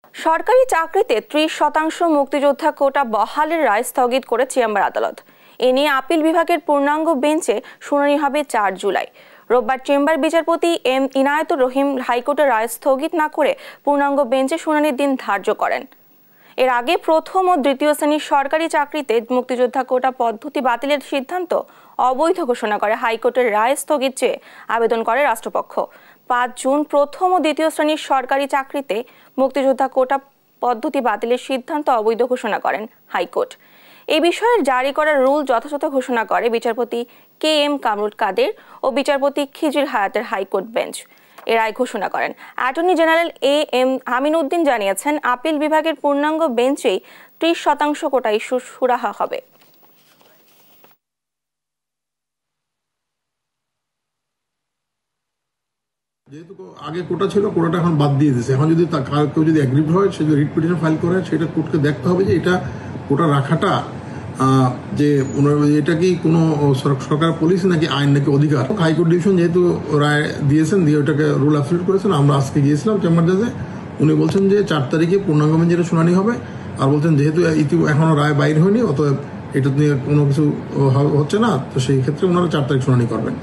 সরকারি চাকরিতে ৩০% মুক্তিযোদ্ধা কোটা বহালের রায় স্থগিত করে চেম্বার আদালত। এ নিয়ে আপিল বিভাগের পূর্ণাঙ্গ বেঞ্চে শুনানি হবে ৪ জুলাই। রোববার চেম্বার বিচারপতি এম ইনায়েতুর রহিম হাইকোর্টের রায় স্থগিত না করে পূর্ণাঙ্গ বেঞ্চে শুনানির দিন ধার্য করেন। এর আগে প্রথম ও দ্বিতীয় শ্রেণীর সরকারি চাকরিতে মুক্তিযোদ্ধা কোটা পদ্ধতি বাতিলের সিদ্ধান্ত অবৈধ ঘোষণা করে হাইকোর্টের রায় স্থগিত চেয়ে আবেদন করে রাষ্ট্রপক্ষ। ৫ জুন প্রথম ও দ্বিতীয় শ্রেণীর সরকারি চাকরিতে মুক্তিযোদ্ধা কোটা পদ্ধতি বাতিলের সিদ্ধান্ত অবৈধ ঘোষণা করেন হাইকোর্ট। এই বিষয়ে জারি করা রুল যথাযথ ঘোষণা করে বিচারপতি কে এম কামরুল কাদের ও বিচারপতি খিজির হায়াতের হাইকোর্ট বেঞ্চ। এ রায় ঘোষণা করেন। Attorney general A M Amin Uddin জানিয়েছেন, আপিল বিভাগের পূর্ণাঙ্গ বেঞ্চেই ৩০% কোটা ইস্যু সুরাহা হবে। যেহেতু আগে কোটা ছিল, কোটাটা এখন বাদ দিয়ে দিয়েছে। এখন যদি কেউ যদি অ্যাগ্রিড হয়, সে যদি রিট পিটিশন ফাইল করে, সেটা কোর্টকে দেখতে হবে যে এটা কোটা রাখাটা যে এটা কি কোনো সরকার পলিসি নাকি আইন নাকি অধিকার। হাইকোর্ট ডিভিশন যেহেতু রায় দিয়েছেন, দিয়ে ওটাকে রুল অ্যাবসলিউট করেছেন। আমরা আজকে গিয়েছিলাম চেম্বার জাজে, উনি বলছেন যে ৪ তারিখে পূর্ণাঙ্গ বেঞ্চে শুনানি হবে। আর বলছেন যেহেতু এখনো রায় বাইর হয়নি, অতএব এটা নিয়ে কোনো কিছু হচ্ছে না, তো সেই ক্ষেত্রে ওনারা ৪ তারিখ শুনানি করবেন।